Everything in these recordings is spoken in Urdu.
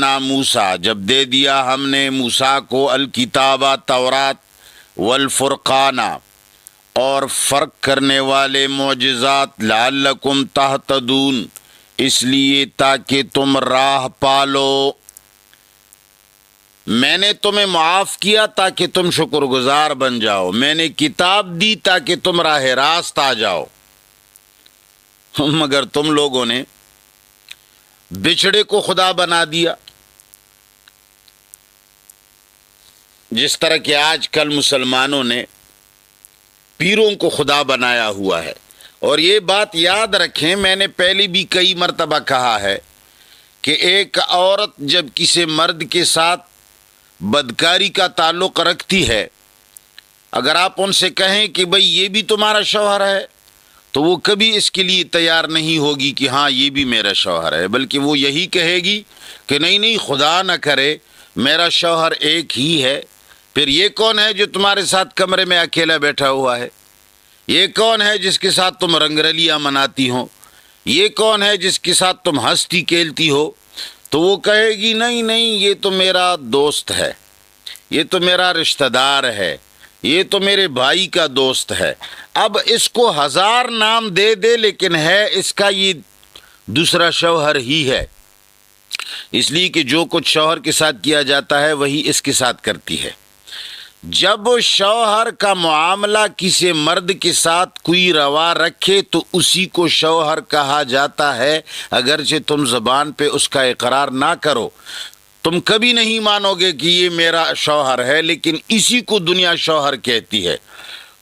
آتینا موسیٰ، جب دے دیا ہم نے موسیٰ کو الکتاب تورات والفرقان اور فرق کرنے والے معجزات، لعلکم تہتدون، اس لیے تاکہ تم راہ پالو۔ میں نے تمہیں معاف کیا تاکہ تم شکر گزار بن جاؤ، میں نے کتاب دی تاکہ تم راہ راست آ جاؤ، مگر تم لوگوں نے بچھڑے کو خدا بنا دیا، جس طرح کہ آج کل مسلمانوں نے پیروں کو خدا بنایا ہوا ہے۔ اور یہ بات یاد رکھیں، میں نے پہلے بھی کئی مرتبہ کہا ہے کہ ایک عورت جب کسی مرد کے ساتھ بدکاری کا تعلق رکھتی ہے، اگر آپ ان سے کہیں کہ بھئی یہ بھی تمہارا شوہر ہے، تو وہ کبھی اس کے لیے تیار نہیں ہوگی کہ ہاں یہ بھی میرا شوہر ہے، بلکہ وہ یہی کہے گی کہ نہیں نہیں، خدا نہ کرے میرا شوہر ایک ہی ہے، پھر یہ کون ہے جو تمہارے ساتھ کمرے میں اکیلا بیٹھا ہوا ہے؟ یہ کون ہے جس کے ساتھ تم رنگرلیاں مناتی ہو؟ یہ کون ہے جس کے ساتھ تم ہنستی کھیلتی ہو؟ تو وہ کہے گی نہیں نہیں، یہ تو میرا دوست ہے، یہ تو میرا رشتہ دار ہے، یہ تو میرے بھائی کا دوست ہے۔ اب اس کو 1000 نام دے دے، لیکن ہے اس کا یہ دوسرا شوہر ہی ہے، اس لیے کہ جو کچھ شوہر کے ساتھ کیا جاتا ہے وہی اس کے ساتھ کرتی ہے۔ جب شوہر کا معاملہ کسی مرد کے ساتھ کوئی روا رکھے تو اسی کو شوہر کہا جاتا ہے، اگرچہ تم زبان پہ اس کا اقرار نہ کرو، تم کبھی نہیں مانو گے کہ یہ میرا شوہر ہے، لیکن اسی کو دنیا شوہر کہتی ہے۔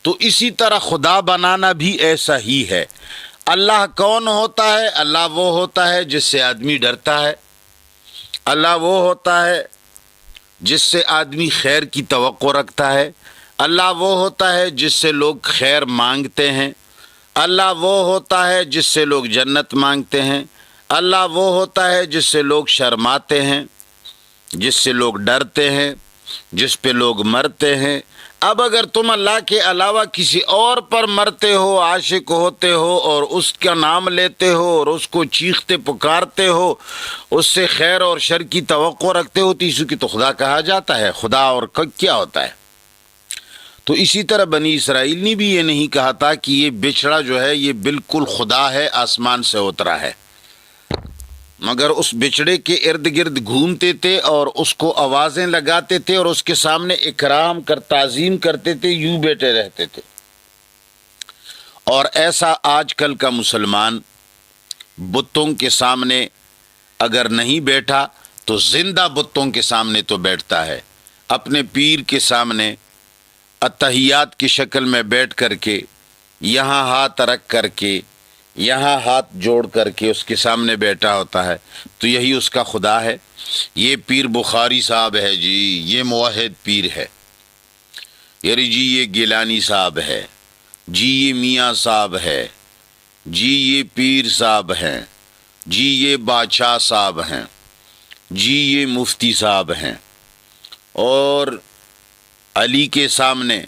تو اسی طرح خدا بنانا بھی ایسا ہی ہے۔ اللہ کون ہوتا ہے؟ اللہ وہ ہوتا ہے جس سے آدمی ڈرتا ہے، اللہ وہ ہوتا ہے جس سے آدمی خیر کی توقع رکھتا ہے، اللہ وہ ہوتا ہے جس سے لوگ خیر مانگتے ہیں، اللہ وہ ہوتا ہے جس سے لوگ جنت مانگتے ہیں، اللہ وہ ہوتا ہے جس سے لوگ شرماتے ہیں، جس سے لوگ ڈرتے ہیں، جس پہ لوگ مرتے ہیں۔ اب اگر تم اللہ کے علاوہ کسی اور پر مرتے ہو، عاشق ہوتے ہو اور اس کا نام لیتے ہو اور اس کو چیختے پکارتے ہو، اس سے خیر اور شر کی توقع رکھتے ہو، تو اسی کی تو خدا کہا جاتا ہے۔ خدا اور کیا ہوتا ہے؟ تو اسی طرح بنی اسرائیل نے بھی یہ نہیں کہا تھا کہ یہ بچھڑا جو ہے یہ بالکل خدا ہے، آسمان سے اترا ہے، مگر اس بچڑے کے ارد گرد گھومتے تھے اور اس کو آوازیں لگاتے تھے اور اس کے سامنے اکرام تعظیم کرتے تھے، یوں بیٹھے رہتے تھے۔ اور ایسا آج کل کا مسلمان بتوں کے سامنے اگر نہیں بیٹھا تو زندہ بتوں کے سامنے تو بیٹھتا ہے، اپنے پیر کے سامنے اتحیات کی شکل میں بیٹھ کر کے، یہاں ہاتھ رکھ کر کے، یہاں ہاتھ جوڑ کر کے اس کے سامنے بیٹھا ہوتا ہے، تو یہی اس کا خدا ہے۔ یہ پیر بخاری صاحب ہے جی، یہ موحد پیر ہے، یعنی جی یہ گیلانی صاحب ہے، جی یہ میاں صاحب ہے، جی یہ پیر صاحب ہیں، جی یہ بادشاہ صاحب ہیں، جی یہ مفتی صاحب ہیں، اور علی کے سامنے،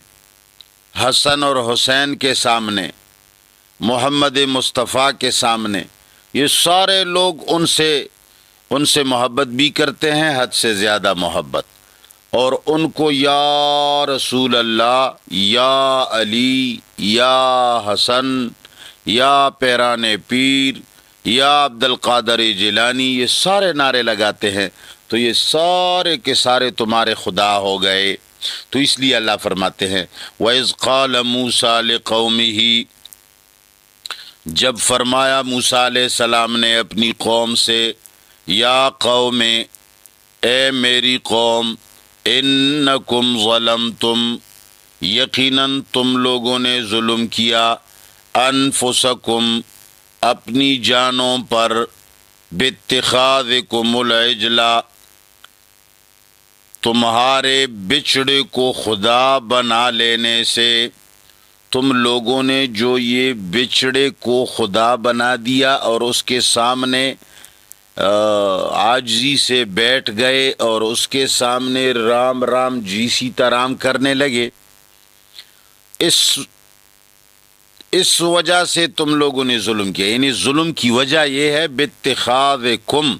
حسن اور حسین کے سامنے، محمد مصطفیٰ کے سامنے، یہ سارے لوگ ان سے محبت بھی کرتے ہیں، حد سے زیادہ محبت، اور ان کو یا رسول اللہ، یا علی، یا حسن، یا پیران پیر، یا عبد القادر جیلانی، یہ سارے نعرے لگاتے ہیں، تو یہ سارے کے سارے تمہارے خدا ہو گئے۔ تو اس لیے اللہ فرماتے ہیں وَإِذْ قَالَ مُوسَىٰ لِقَوْمِهِ، جب فرمایا موسیٰ علیہ السلام نے اپنی قوم سے، یا قوم، اے میری قوم، انکم ظلمتم، یقیناً تم لوگوں نے ظلم کیا، انفسکم، اپنی جانوں پر، باتخاذکم العجل، تمہارے بچڑے کو خدا بنا لینے سے۔ تم لوگوں نے جو یہ بچڑے کو خدا بنا دیا اور اس کے سامنے عاجزی سے بیٹھ گئے اور اس کے سامنے رام رام جی سیتارام کرنے لگے، اس وجہ سے تم لوگوں نے ظلم کیا، یعنی ظلم کی وجہ یہ ہے باتخاذکم،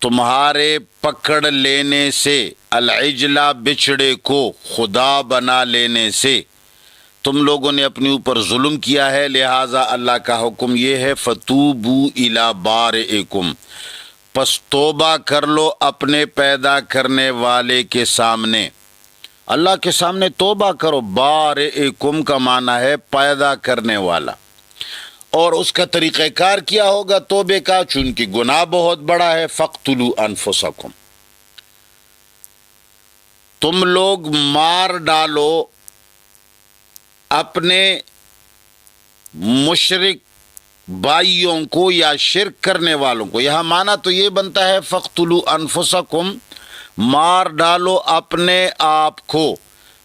تمہارے پکڑ لینے سے، العجلہ بچڑے کو، خدا بنا لینے سے تم لوگوں نے اپنے اوپر ظلم کیا ہے، لہٰذا اللہ کا حکم یہ ہے فتوبوا الی بارئکم، پس توبہ کر لو اپنے پیدا کرنے والے کے سامنے، اللہ کے سامنے توبہ کرو۔ بارئکم کا معنی ہے پیدا کرنے والا، اور اس کا طریقہ کار کیا ہوگا توبے کا؟ چونکہ گناہ بہت بڑا ہے، فاقتلوا انفسکم، تم لوگ مار ڈالو اپنے مشرک بھائیوں کو یا شرک کرنے والوں کو۔ یہاں معنی تو یہ بنتا ہے فاقتلوا انفسکم، مار ڈالو اپنے آپ کو،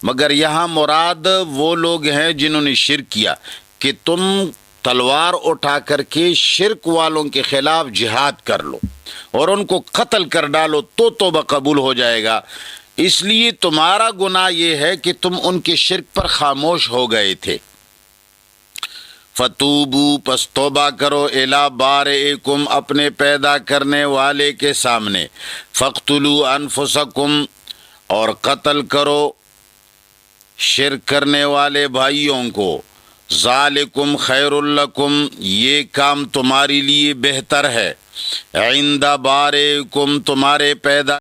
مگر یہاں مراد وہ لوگ ہیں جنہوں نے شرک کیا، کہ تم تلوار اٹھا کر کے شرک والوں کے خلاف جہاد کر لو اور ان کو قتل کر ڈالو تو توبہ قبول ہو جائے گا۔ اس لیے تمہارا گناہ یہ ہے کہ تم ان کے شرک پر خاموش ہو گئے تھے۔ فتوبو، پس توبہ کرو، الی بارئکم، اپنے پیدا کرنے والے کے سامنے، فاقتلوا انفسکم، اور قتل کرو شرک کرنے والے بھائیوں کو، ذالکم خیر لکم، یہ کام تمہارے لیے بہتر ہے، عند بارئکم، تمہارے پیدا